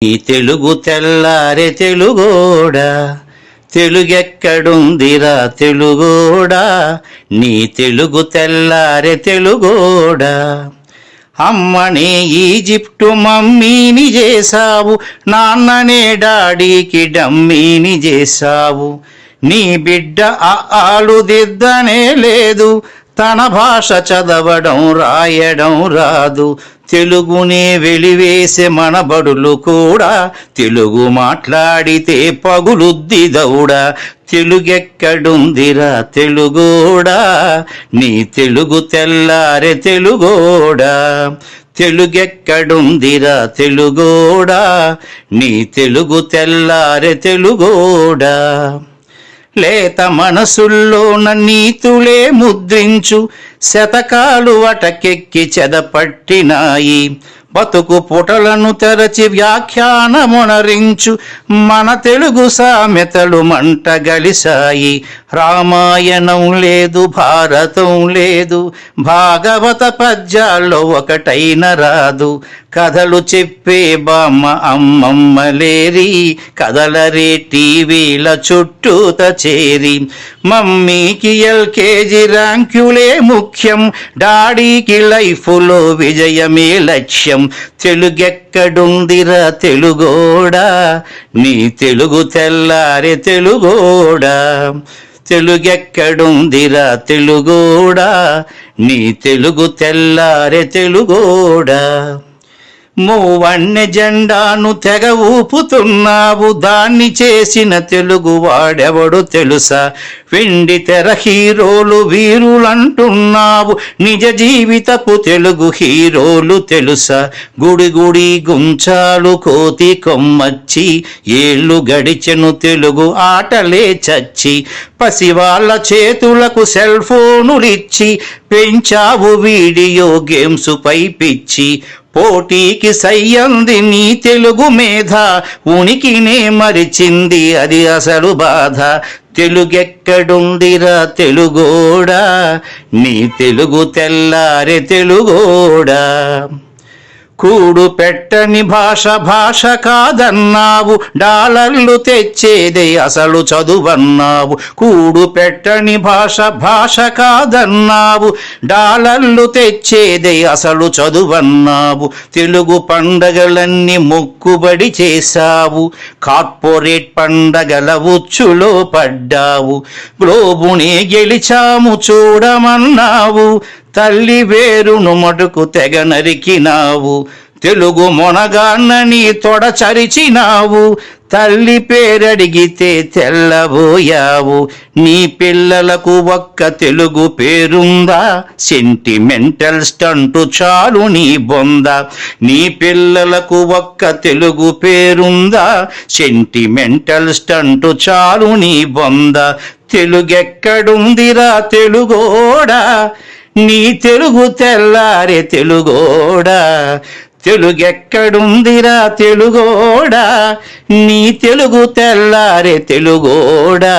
ఈ తెలుగు తెల్లారె తెలుగోడా, తెలుగెక్కడుందిరా తెలుగోడా, నీ తెలుగు తెల్లారె తెలుగోడా. అమ్మనే ఈజిప్టు మమ్మీని చేశావు, నాన్ననే డాడీకి డమ్మీని చేశావు. నీ బిడ్డ ఆలు దిద్దనే లేదు, తన భాష చదవడం రాయడం రాదు. తెలుగునే వెలివేసే మన బడులు కూడా తెలుగు మాట్లాడితే పగులుద్ది దౌడా. తెలుగెక్కడుందిరా తెలుగోడా, నీ తెలుగు తెల్లారె తెలుగోడా. తెలుగెక్కడుందిరా తెలుగోడా, నీ తెలుగు తెల్లారె తెలుగోడా. లేత మనసుల్లోన నీతులే ముద్రించు, శతకాలు అటకెక్కి చెదపట్టినాయి. బతుకు పుటలను తెరచి వ్యాఖ్యానమునరించు, మన తెలుగు సామెతలు మంట గలిసాయి. రామాయణం లేదు, భారతం లేదు, భాగవత పద్యాల్లో ఒకటైన రాదు. కథలు చెప్పే బామ్మ అమ్మమ్మ లేరి, కథలరే టీవీల చుట్టూత చేరి. మమ్మీకి ఎల్కేజీ ర్యాంకులే ముఖ్యం, డాడీకి లైఫ్లో విజయమే లక్ష్యం. తెలుగెక్కడుందిరా తెలుగోడా, నీ తెలుగు తెల్లారె తెలుగోడా. తెలుగెక్కడుందిరా తెలుగోడా, నీ తెలుగు తెల్లారె తెలుగోడా. మూవన్నె జెండాను తెగ ఊపుతున్నావు, దాన్ని చేసిన తెలుగు వాడెవడు తెలుసా. వెండి తెర హీరోలు వీరులంటున్నావు, నిజ జీవితపు తెలుగు హీరోలు తెలుసా. గుడి గుడి గుంచాలు కోతి కొమ్మచ్చి, ఏళ్ళు గడిచెను తెలుగు ఆటలే చచ్చి. పసివాళ్ళ చేతులకు సెల్ ఫోనులిచ్చి, పెంచావు వీడియో గేమ్స్ పై పిచ్చి. పోటీకి సయ్యంది నీ తెలుగు మేధ, ఉనికినే మరిచింది అది అసలు బాధ. తెలుగెక్కడుందిరా తెలుగోడా, నీ తెలుగు తెల్లారె తెలుగోడా. కూడు పెట్టని భాష భాష కాదన్నావు, డాలర్లు తెచ్చేదే అసలు చదువన్నావు. కూడు పెట్టని భాష భాష కాదన్నావు, డాలర్లు తెచ్చేదే అసలు చదువన్నావు. తెలుగు పండగలన్నీ మొక్కుబడి చేశావు, కార్పొరేట్ పండగల ఉచ్చులో పడ్డావు. గ్లోబునే గెలిచాము చూడమన్నావు, తల్లి వేరును మటుకు తెగ నరికినావు. తెలుగు మొనగాన్నని తొడచరిచినావు, తల్లి పేరడిగితే తెల్లబోయావు. నీ పిల్లలకు ఒక్క తెలుగు పేరుందా, సెంటిమెంటల్ స్టంటు చాలు నీ బొంద. నీ పిల్లలకు ఒక్క తెలుగు పేరుందా, సెంటిమెంటల్ స్టంటు చాలు నీ బొంద. తెలుగెక్కడుందిరా తెలుగోడా, నీ తెలుగు తెల్లారె తెలుగోడా. తెలుగెక్కడుందిరా తెలుగోడా, నీ తెలుగు తెల్లారె తెలుగోడా.